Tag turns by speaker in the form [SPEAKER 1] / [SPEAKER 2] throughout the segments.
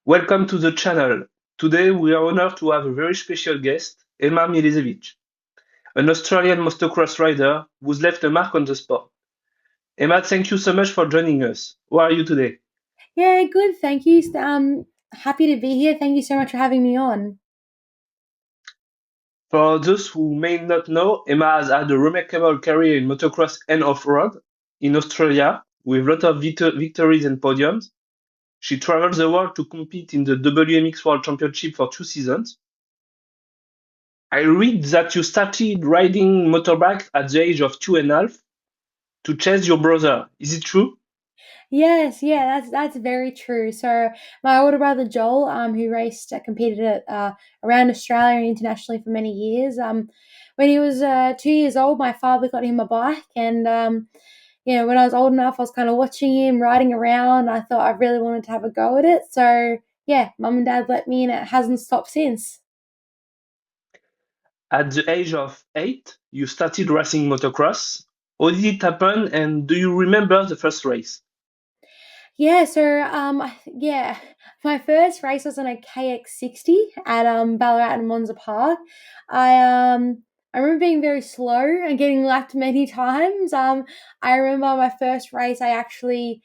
[SPEAKER 1] Welcome to the channel. Today we are honored to have a very special guest, Emma Milesevic, an Australian motocross rider who's left a mark on the sport. Emma, thank you so much for joining us. How are you today?
[SPEAKER 2] Yeah, good. Thank you. Happy to be here. Thank you so much for having me on.
[SPEAKER 1] For those who may not know, Emma has had a remarkable career in motocross and off-road in Australia with a lot of victories and podiums. She traveled the world to compete in the WMX World Championship for 2 seasons. I read that you started riding motorbike at the age of 2.5 to chase your brother. Is it true?
[SPEAKER 2] Yes, yeah, that's very true. So my older brother Joel, who competed at around Australia and internationally for many years. When he was 2 years old, my father got him a bike, and when I was old enough, I was kind of watching him riding around. I thought I really wanted to have a go at it. So yeah, mum and dad let me, and it hasn't stopped since.
[SPEAKER 1] At the age of 8, you started racing motocross. How did it happen, and do you remember the first race?
[SPEAKER 2] Yeah, so yeah, my first race was on a KX60 at Ballarat and Monza Park. I um I remember being very slow and getting lapped many times. I remember my first race I actually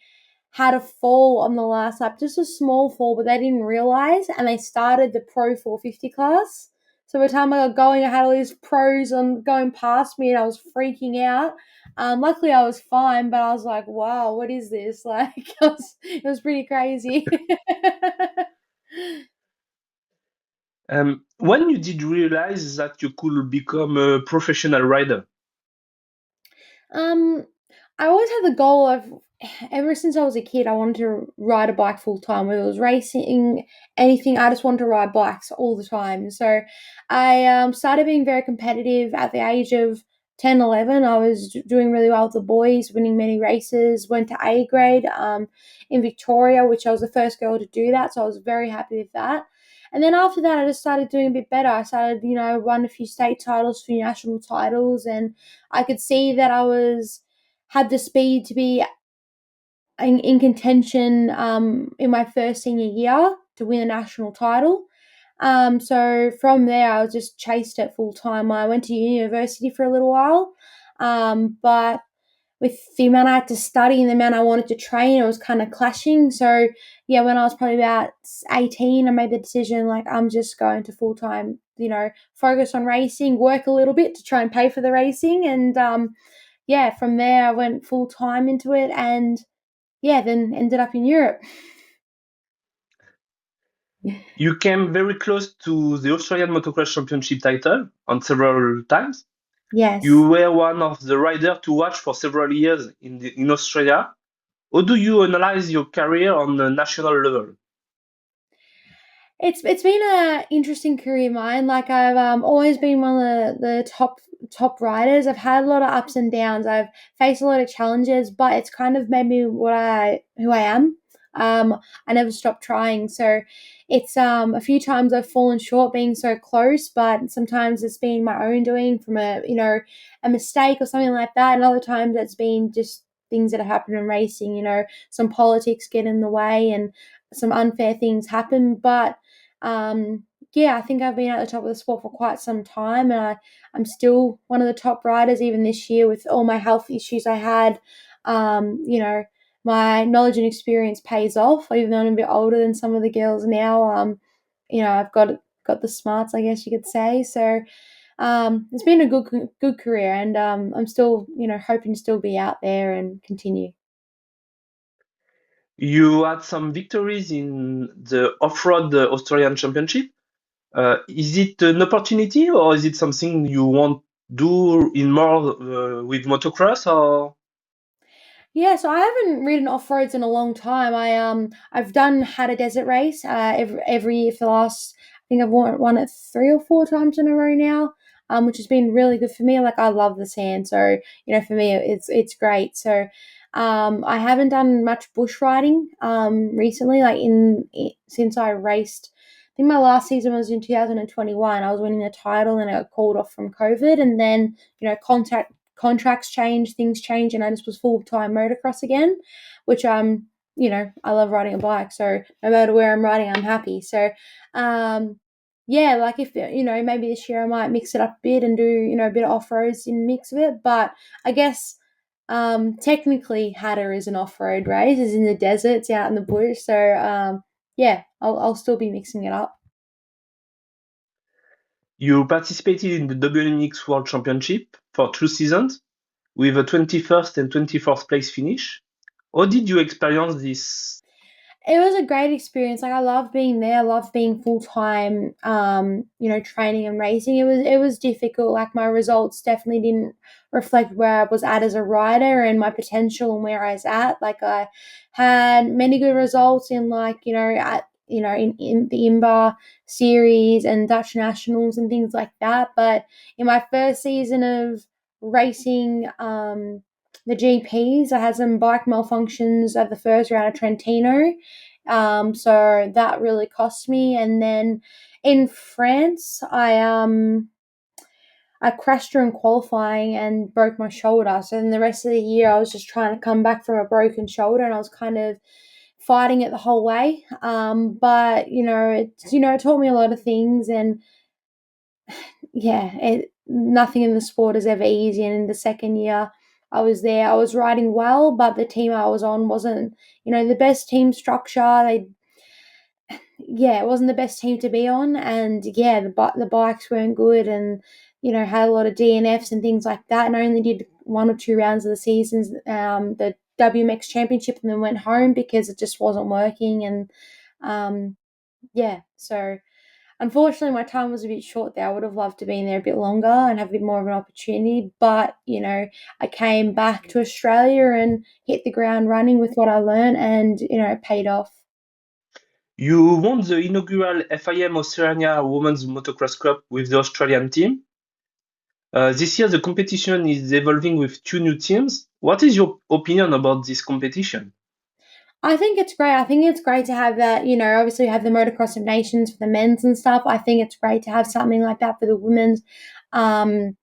[SPEAKER 2] had a fall on the last lap, just a small fall, but they didn't realize, and they started the Pro 450 class. So by the time I got going, I had all these pros on going past me, and I was freaking out. Luckily, I was fine, but I was like, "Wow, what is this?" Like, it was pretty crazy.
[SPEAKER 1] When you did realize that you could become a professional rider?
[SPEAKER 2] Um, I always had the goal of ever since I was a kid, I wanted to ride a bike full time. Whether it was racing, anything, I just wanted to ride bikes all the time. So I started being very competitive at the age of 10, 11. I was doing really well with the boys, winning many races, went to A grade in Victoria, which I was the first girl to do that. So I was very happy with that. And then after that, I just started doing a bit better. I started, won a few state titles, a few national titles, and I could see that I was had the speed to be in contention in my first senior year to win a national title. So from there, I just chased it full time. I went to university for a little while, but with the amount I had to study and the amount I wanted to train, it was kind of clashing. So yeah, when I was probably about 18, I made the decision like I'm just going to full time, focus on racing, work a little bit to try and pay for the racing, and yeah, from there I went full time into it, and yeah, then ended up in Europe.
[SPEAKER 1] You came very close to the Australian Motocross Championship title on several times.
[SPEAKER 2] Yes.
[SPEAKER 1] You were one of the riders to watch for several years in Australia. How do you analyze your career on a national level?
[SPEAKER 2] It's been a interesting career of mine. Like I've always been one of the top riders. I've had a lot of ups and downs. I've faced a lot of challenges, but it's kind of made me who I am. I never stopped trying. So it's a few times I've fallen short being so close, but sometimes it's been my own doing from a mistake or something like that, and other times it's been just things that have happened in racing. Some politics get in the way and some unfair things happen, but yeah, I think I've been at the top of the sport for quite some time, and I'm still one of the top riders even this year with all my health issues I had. My knowledge and experience pays off, even though I'm a bit older than some of the girls now. I've got the smarts, I guess you could say. So it's been a good career, and I'm still hoping to still be out there and continue.
[SPEAKER 1] You had some victories in the Off-Road Australian Championship. Is it an opportunity or is it something you want to do in more with motocross or
[SPEAKER 2] Yeah, so I haven't ridden off roads in a long time. I've done had a desert race every year for the last. I think I've won it 3 or 4 times in a row now, which has been really good for me. Like I love the sand, so for me it's great. So I haven't done much bush riding recently. Like since I raced. I think my last season was in 2021. I was winning the title and I got called off from COVID, and then contact contracts change, things change, and I just was full time motocross again, which I'm I love riding a bike. So no matter where I'm riding, I'm happy. So, yeah, like if, maybe this year I might mix it up a bit and do, a bit of off roads in the mix of it. But I guess, technically, Hatter is an off road race. It's in the desert, it's out in the bush. So, yeah, I'll still be mixing it up.
[SPEAKER 1] You participated in the WNX World Championship for 2 seasons with a 21st and 24th place finish. How did you experience this?
[SPEAKER 2] It was a great experience. Like I love being there. I love being full time. Training and racing. It was difficult. Like my results definitely didn't reflect where I was at as a rider and my potential and where I was at. Like I had many good results in in the IMBA series and Dutch nationals and things like that. But in my first season of racing, the GPs. I had some bike malfunctions at the first round of Trentino. So that really cost me. And then in France, I crashed during qualifying and broke my shoulder. So then the rest of the year, I was just trying to come back from a broken shoulder, and I was kind of fighting it the whole way. But it taught me a lot of things, and yeah, nothing in the sport is ever easy. And in the second year I was there, I was riding well, but the team I was on wasn't, the best team structure. It wasn't the best team to be on, and yeah, the bikes weren't good, and had a lot of DNFs and things like that. And I only did one or two rounds of the seasons, the WMX Championship, and then went home because it just wasn't working. And so unfortunately, my time was a bit short there. I would have loved to be in there a bit longer and have a bit more of an opportunity. But, I came back to Australia and hit the ground running with what I learned, and, it paid off.
[SPEAKER 1] You won the inaugural FIM Australia Women's Motocross Cup with the Australian team. This year, the competition is evolving with two new teams. What is your opinion about this competition?
[SPEAKER 2] I think it's great. I think it's great to have that, obviously we have the Motocross of Nations for the men's and stuff. I think it's great to have something like that for the women's. Um,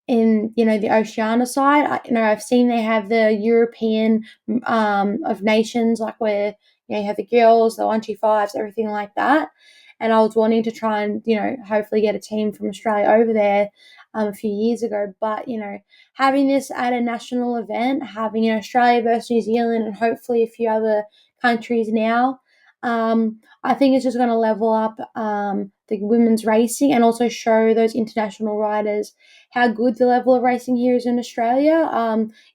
[SPEAKER 2] in the Oceania side. I've seen they have the European of Nations, like where you have the girls, the 125s, everything like that. And I was wanting to try and hopefully get a team from Australia over there a few years ago. But having this at a national event, having Australia versus New Zealand and hopefully a few other countries now. I think it's just going to level up the women's racing and also show those international riders how good the level of racing here is in Australia.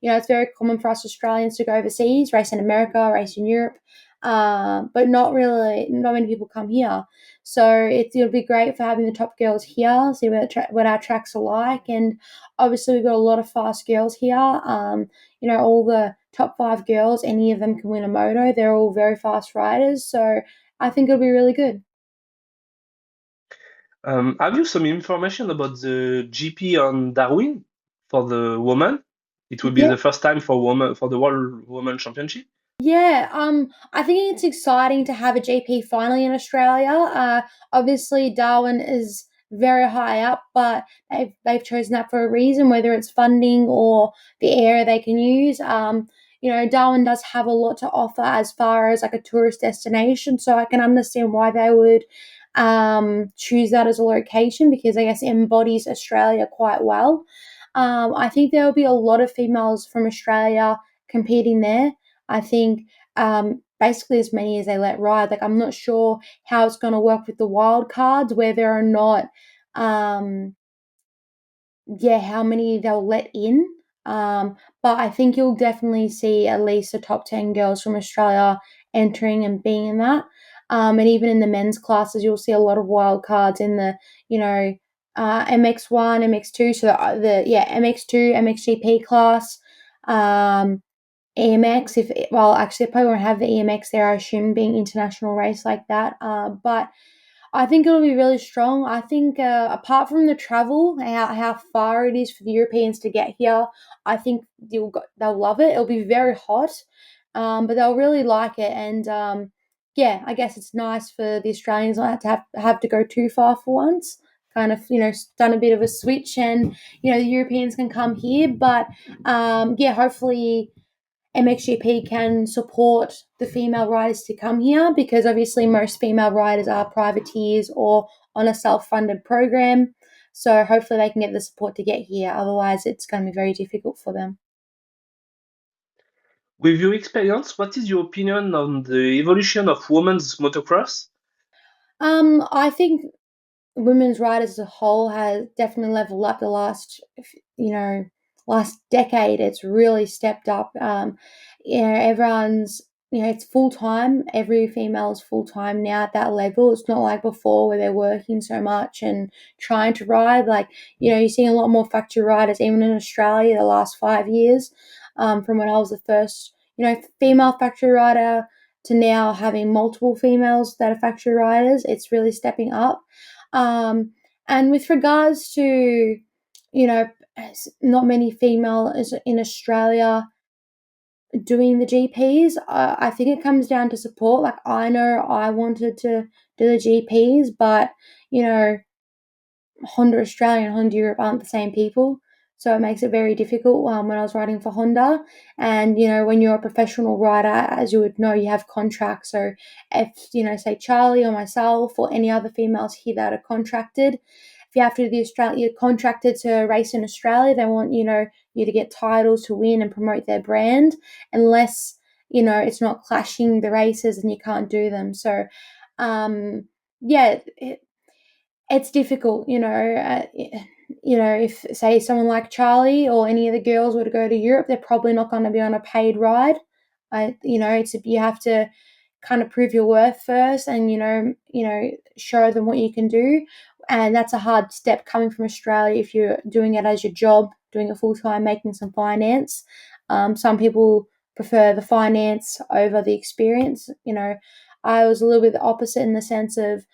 [SPEAKER 2] It's very common for us Australians to go overseas, race in America, race in Europe, but not many people come here. So it'll be great for having the top girls here, see what our tracks are like. And obviously, we've got a lot of fast girls here. All the top 5 girls, any of them can win a moto. They're all very fast riders. So I think it'll be really good.
[SPEAKER 1] Have you some information about the GP on Darwin for the woman? It will be
[SPEAKER 2] Yeah.
[SPEAKER 1] the first time for woman for the World Women Championship.
[SPEAKER 2] Yeah, I think it's exciting to have a GP finally in Australia. Obviously, Darwin is very high up, but they've chosen that for a reason, whether it's funding or the area they can use. Darwin does have a lot to offer as far as like a tourist destination, so I can understand why they would choose that as a location because I guess it embodies Australia quite well. I think there will be a lot of females from Australia competing there. I think basically as many as they let ride. Like I'm not sure how it's going to work with the wild cards where there are not um, how many they'll let in. But I think you'll definitely see at least the top 10 girls from Australia entering and being in that. And even in the men's classes, you'll see a lot of wild cards in the, MX1, MX2. So MX2, MXGP class. EMX, actually, I probably won't have the EMX there, I assume, being international race like that. But I think it'll be really strong. I think apart from the travel, how far it is for the Europeans to get here, I think they'll love it. It'll be very hot, but they'll really like it. And I guess it's nice for the Australians not to have to go too far for once. Kind of, done a bit of a switch, and the Europeans can come here. But hopefully MXGP can support the female riders to come here, because obviously most female riders are privateers or on a self-funded program. So hopefully they can get the support to get here. Otherwise, it's going to be very difficult for them.
[SPEAKER 1] With your experience, what is your opinion on the evolution of women's motocross?
[SPEAKER 2] I think women's riders as a whole has definitely leveled up the you know, last decade. It's really stepped up. Everyone's, it's full time. Every female is full time now at that level. It's not like before where they're working so much and trying to ride. Like, you're seeing a lot more factory riders, even in Australia, the last 5 years, from when I was the first, female factory rider to now having multiple females that are factory riders. It's really stepping up. Um, and with regards to, not many females in Australia doing the GPs, I think it comes down to support. Like, I know I wanted to do the GPs, but, Honda Australia and Honda Europe aren't the same people. So it makes it very difficult when I was riding for Honda. And, when you're a professional rider, as you would know, you have contracts. So if, say Charlie or myself or any other females here that are contracted, if you have to do the Australia, you're contracted to race in Australia, they want, you to get titles to win and promote their brand, unless, it's not clashing the races and you can't do them. So, yeah, it's difficult, if say someone like Charlie or any of the girls were to go to Europe, they're probably not going to be on a paid ride. It's you have to kind of prove your worth first, and show them what you can do, and that's a hard step coming from Australia if you're doing it as your job, doing it full time, making some finance. Some people prefer the finance over the experience. I was a little bit the opposite in the sense of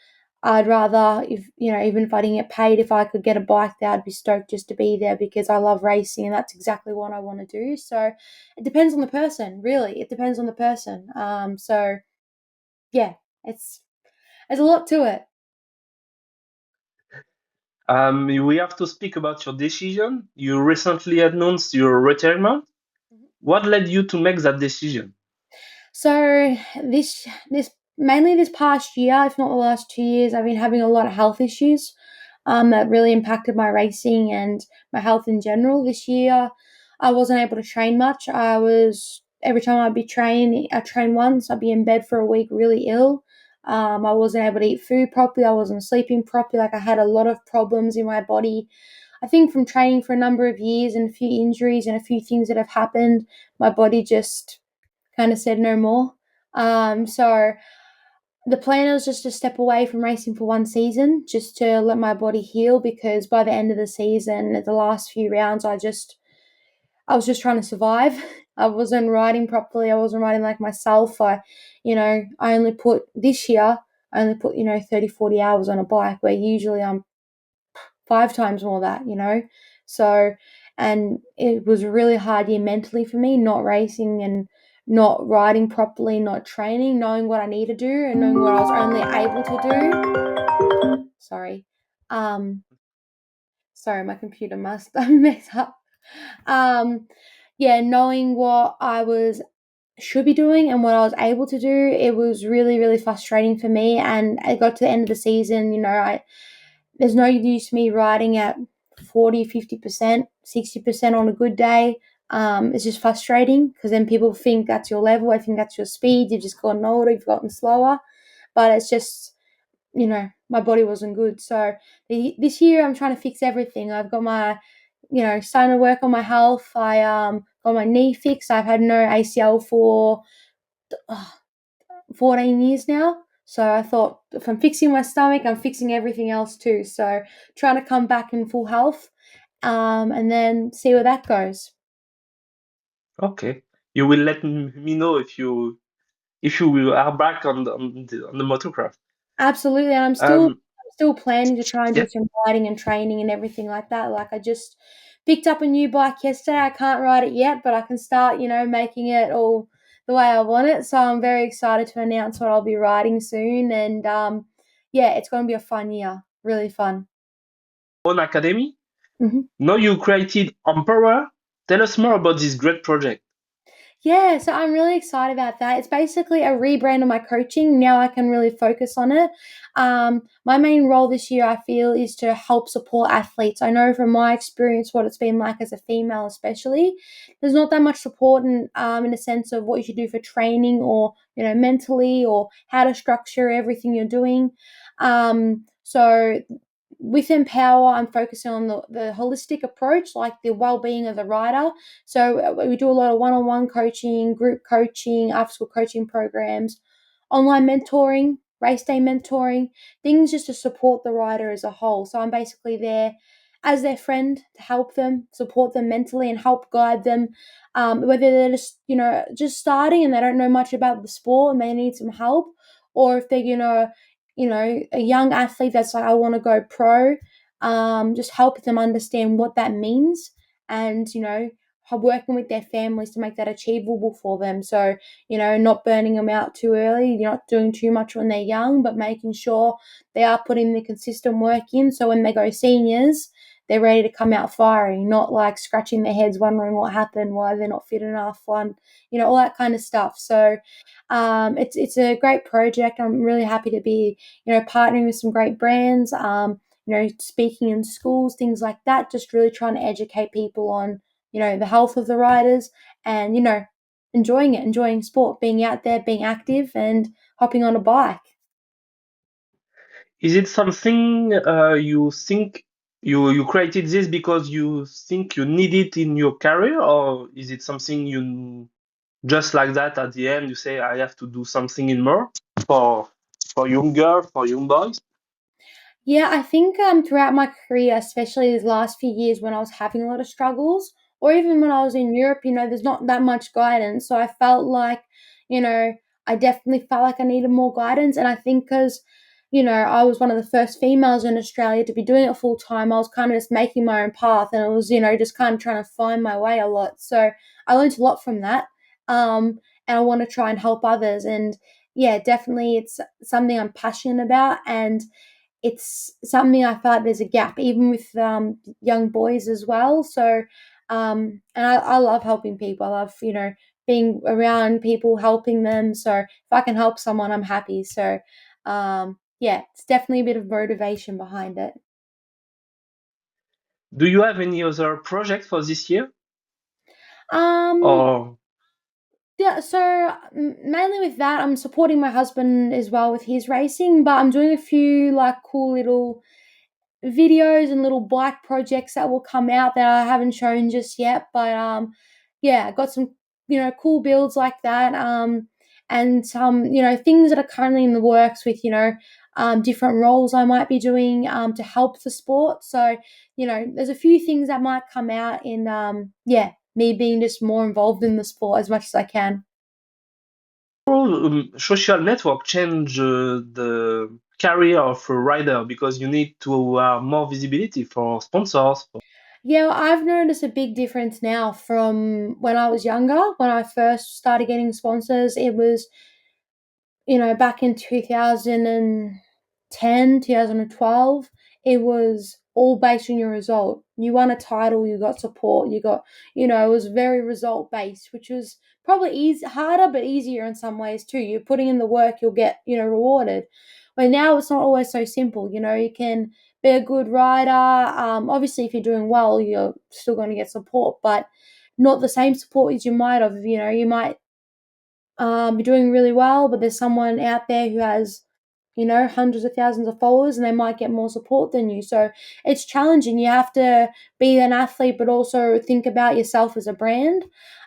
[SPEAKER 2] I'd rather, if even if I didn't get paid, if I could get a bike there, I'd be stoked just to be there because I love racing and that's exactly what I want to do. So it depends on the person, really. It depends on the person. So yeah, it's there's a lot to it.
[SPEAKER 1] We have to speak about your decision. You recently announced your retirement. What led you to make that decision?
[SPEAKER 2] So this mainly this past year, if not the last 2 years, I've been having a lot of health issues that really impacted my racing and my health in general. This year, I wasn't able to train much. I was every time I train once, I'd be in bed for a week, really ill. I wasn't able to eat food properly. I wasn't sleeping properly. Like, I had a lot of problems in my body. I think from training for a number of years and a few injuries and a few things that have happened, my body just kind of said no more. So the plan was just to step away from racing for one season, just to let my body heal, because by the end of the season, the last few rounds, I was just trying to survive. I wasn't riding properly. I wasn't riding like myself. I only put this year, I only put, 30, 40 hours on a bike, where usually I'm 5 times more that. So, and it was a really hard year mentally for me, not racing and not riding properly, not training, knowing what I need to do and knowing what I was only able to do. Sorry. Um, sorry, my computer must have messed up. Um, yeah, knowing what I was should be doing and what I was able to do, it was really, really frustrating for me. And I got to the end of the season, there's no use me riding at 40, 50%, 60% on a good day. It's just frustrating because then people think that's your level. I think that's your speed. You've just gotten older, you've gotten slower. But it's just, my body wasn't good. So this year I'm trying to fix everything. I've got starting to work on my health. I got my knee fixed. I've had no ACL for 14 years now. So I thought, if I'm fixing my stomach, I'm fixing everything else too. So trying to come back in full health, and then see where that goes.
[SPEAKER 1] Okay, you will let me know if you will are back on the motocross.
[SPEAKER 2] Absolutely, and
[SPEAKER 1] Um,
[SPEAKER 2] I'm still planning to try and do
[SPEAKER 1] yeah.
[SPEAKER 2] some riding and training and everything like that. Like, I just picked up a new bike yesterday. I can't ride it yet, but I can start, making it all the way I want it. So I'm very excited to announce what I'll be riding soon. And yeah, it's going to be a fun year. Really fun.
[SPEAKER 1] Own academy.
[SPEAKER 2] Mhm.
[SPEAKER 1] Now you created Empower. Tell us more about this great project.
[SPEAKER 2] Yeah, so I'm really excited about that. It's basically a rebrand of my coaching. Now I can really focus on it. My main role this year, I feel, is to help support athletes. I know from my experience what it's been like as a female, especially. There's not that much support in a sense of what you should do for training or mentally or how to structure everything you're doing. So with Empower, I'm focusing on the holistic approach, like the well-being of the rider. So we do a lot of one-on-one coaching, group coaching, after-school coaching programs, online mentoring, race day mentoring, things just to support the rider as a whole. So I'm basically there as their friend to help them, support them mentally, and help guide them. Whether they're just starting and they don't know much about the sport and they need some help, or if they're a young athlete that's like, I want to go pro, just help them understand what that means, and working with their families to make that achievable for them. So not burning them out too early, you're not doing too much when they're young, but making sure they are putting the consistent work in, so when they go seniors, they're ready to come out firing, not like scratching their heads wondering what happened, why they're not fit enough, one, all that kind of stuff. So it's a great project. I'm really happy to be partnering with some great brands. Speaking in schools, things like that. Just really trying to educate people on the health of the riders, and enjoying it, enjoying sport, being out there, being active, and hopping on a bike.
[SPEAKER 1] Is it something you think you created this because you think you need it in your career, or is it something you just like that at the end you say I have to do something in more for young girls, for young boys?
[SPEAKER 2] Yeah, I think throughout my career, especially these last few years when I was having a lot of struggles, or even when I was in Europe, there's not that much guidance. So I felt like, you know, I definitely felt like I needed more guidance. And I think because, I was one of the first females in Australia to be doing it full time, I was kind of just making my own path, and it was, just kind of trying to find my way a lot. So I learned a lot from that. And I want to try and help others. And yeah, definitely it's something I'm passionate about. And it's something I feel like there's a gap, even with young boys as well. So, and I love helping people. I love, being around people, helping them. So, if I can help someone, I'm happy. So, yeah, it's definitely a bit of motivation behind it.
[SPEAKER 1] Do you have any other project for this year?
[SPEAKER 2] Um,
[SPEAKER 1] Or
[SPEAKER 2] yeah, so mainly with that, I'm supporting my husband as well with his racing, but I'm doing a few like cool little videos and little bike projects that will come out that I haven't shown just yet. But yeah, I got some cool builds like that. And some things that are currently in the works with different roles I might be doing to help the sport. So there's a few things that might come out in yeah, me being just more involved in the sport as much as I can.
[SPEAKER 1] social network change the career of a rider because you need to have more visibility for sponsors.
[SPEAKER 2] Yeah, I've noticed a big difference now from when I was younger. When I first started getting sponsors, it was, back in 2010, 2012, it was all based on your result. You won a title, you got support, you got, it was very result based, which was probably harder, but easier in some ways too. You're putting in the work, you'll get, rewarded. But now it's not always so simple. You can be a good rider. Obviously, if you're doing well, you're still going to get support, but not the same support as you might have. You might you're doing really well, but there's someone out there who has, hundreds of thousands of followers and they might get more support than you. So it's challenging. You have to be an athlete, but also think about yourself as a brand.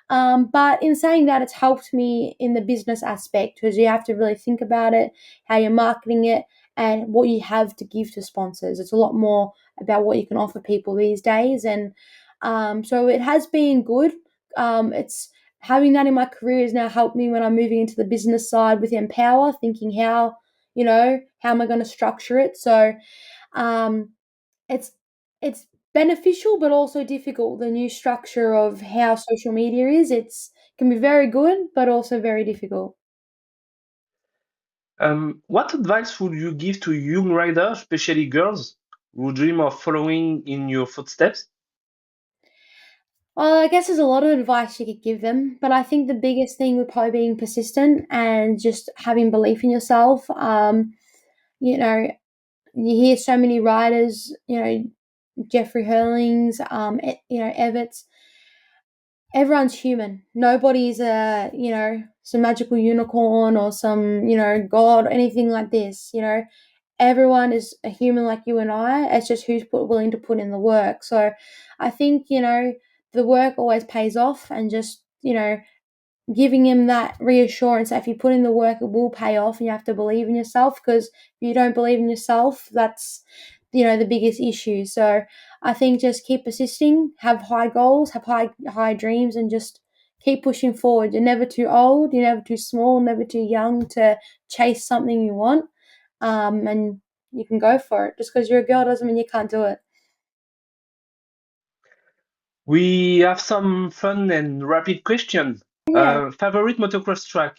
[SPEAKER 2] But in saying that, it's helped me in the business aspect because you have to really think about it, how you're marketing it, and what you have to give to sponsors. It's a lot more about what you can offer people these days. And so it has been good. It's having that in my career has now helped me when I'm moving into the business side with Empower, thinking how am I going to structure it? So um, it's it's beneficial, but also difficult. The new structure of how social media is, it's can be very good, but also very difficult.
[SPEAKER 1] What advice would you give to young riders, especially girls, who dream of following in your footsteps?
[SPEAKER 2] Well, I guess there's a lot of advice you could give them, but I think the biggest thing would probably being persistent and just having belief in yourself. You know, you hear so many riders, Jeffrey Hurlings, Everts. Everyone's human. Nobody's some magical unicorn or some, god, anything like this. Everyone is a human like you and I. It's just who's willing to put in the work. So I think, the work always pays off, and just, giving him that reassurance that if you put in the work, it will pay off, and you have to believe in yourself, because if you don't believe in yourself, that's, the biggest issue. So I think just keep persisting, have high goals, have high dreams, and just keep pushing forward. You're never too old, you're never too small, never too young to chase something you want. And you can go for it. Just because you're a girl doesn't mean you can't do it.
[SPEAKER 1] We have some fun and rapid questions.
[SPEAKER 2] Yeah.
[SPEAKER 1] Favorite motocross track?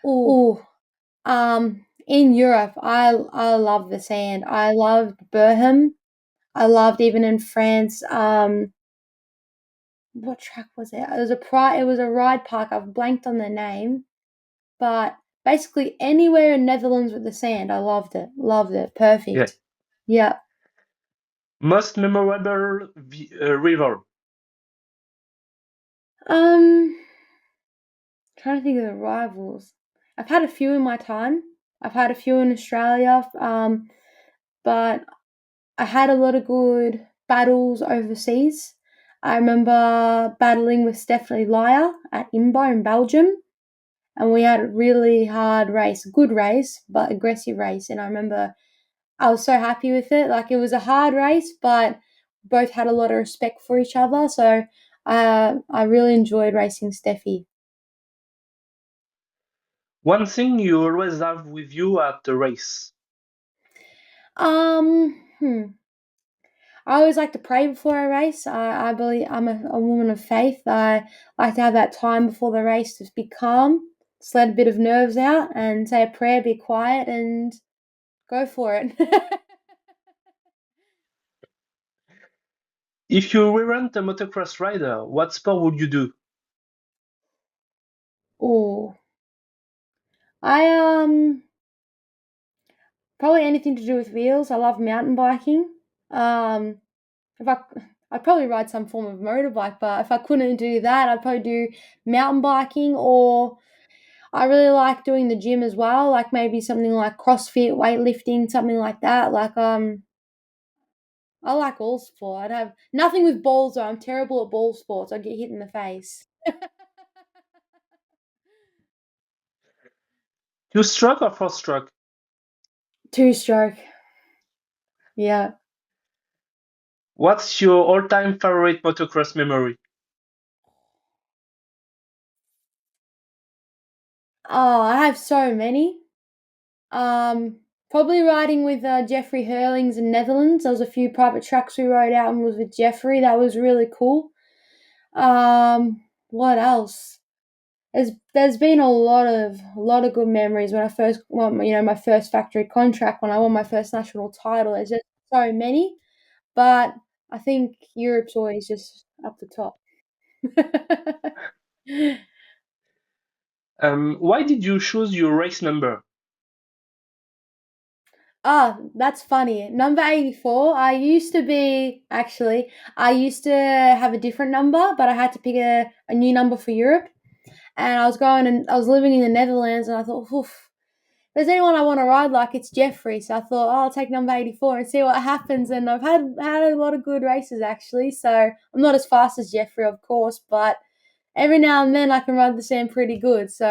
[SPEAKER 2] Oh, in Europe, I love the sand. I loved Burham. I loved even in France. What track was it? It was a ride park. I've blanked on the name, but basically anywhere in Netherlands with the sand, I loved it. Loved it.
[SPEAKER 1] Yeah.
[SPEAKER 2] Perfect. Yeah.
[SPEAKER 1] Most memorable river?
[SPEAKER 2] Um, Trying to think of the rivals. I've had a few in my time. I've had a few in Australia. But I had a lot of good battles overseas. I remember battling with Stephanie Lyer at Imbo in Belgium, and we had a really hard race, good race, but aggressive race. And I remember I was so happy with it. Like, it was a hard race, but both had a lot of respect for each other. So I really enjoyed racing Steffi.
[SPEAKER 1] One thing you always have with you at the race?
[SPEAKER 2] Hmm. I always like to pray before I race. I believe I'm a woman of faith. I like to have that time before the race to be calm, just let a bit of nerves out, and say a prayer, be quiet, and go for it.
[SPEAKER 1] If you weren't a motocross rider, what sport would you do?
[SPEAKER 2] Oh, I probably anything to do with wheels. I love mountain biking. Um, if I I'd probably ride some form of motorbike, but if I couldn't do that, I'd probably do mountain biking, or I really like doing the gym as well, like maybe something like CrossFit, weightlifting, something like that. I like all sport. I'd have nothing with balls though. I'm terrible at ball sports. I get hit in the face.
[SPEAKER 1] Two stroke or four stroke?
[SPEAKER 2] Two stroke. Yeah.
[SPEAKER 1] What's your all-time favorite motocross memory?
[SPEAKER 2] Oh, I have so many. Um, Probably riding with Jeffrey Hurlings in Netherlands. There was a few private tracks we rode out and was with Jeffrey. That was really cool. What else? There's been a lot of good memories when I first won, my first factory contract, when I won my first national title. There's just so many, but I think Europe's always just up the top.
[SPEAKER 1] Why did you choose your race number?
[SPEAKER 2] Ah, that's funny. Number 84, I used to have a different number, but I had to pick a new number for Europe. And I was living in the Netherlands, and I thought, oof, if there's anyone I want to ride like, it's Jeffrey. So I thought, oh, I'll take number 84 and see what happens. And I've had a lot of good races, actually. So I'm not as fast as Jeffrey, of course, but every now and then I can ride the sand pretty good. So.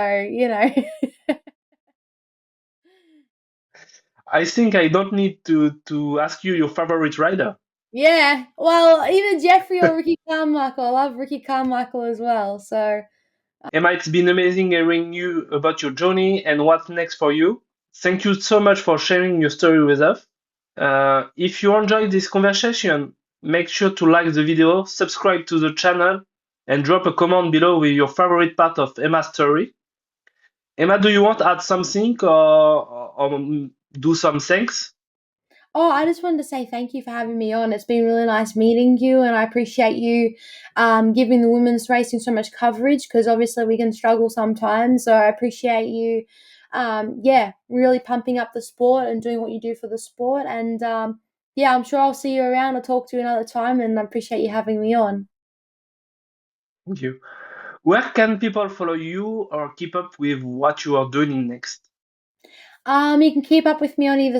[SPEAKER 1] I think I don't need to ask you your favorite rider.
[SPEAKER 2] Yeah. Well, either Jeffrey or Ricky Carmichael. I love Ricky Carmichael as well. So
[SPEAKER 1] Emma, it's been amazing hearing you about your journey and what's next for you. Thank you so much for sharing your story with us. If you enjoyed this conversation, make sure to like the video, subscribe to the channel, and drop a comment below with your favorite part of Emma's story. Emma, do you want to add something or do some thanks?
[SPEAKER 2] Oh, I just wanted to say thank you for having me on. It's been really nice meeting you, and I appreciate you giving the women's racing so much coverage because obviously we can struggle sometimes. So I appreciate you, yeah, really pumping up the sport and doing what you do for the sport. And yeah, I'm sure I'll see you around or talk to you another time, and I appreciate you having me on.
[SPEAKER 1] Thank you. Where can people follow you or keep up with what you are doing next?
[SPEAKER 2] You can keep up with me on either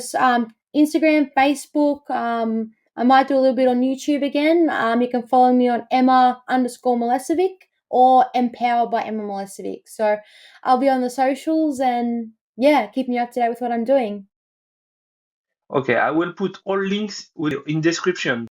[SPEAKER 2] Instagram, Facebook. I might do a little bit on YouTube again. You can follow me on Emma_Milesevic or Empowered by Emma Milesevic. So I'll be on the socials and yeah, keeping you up to date with what I'm doing.
[SPEAKER 1] Okay, I will put all links in description.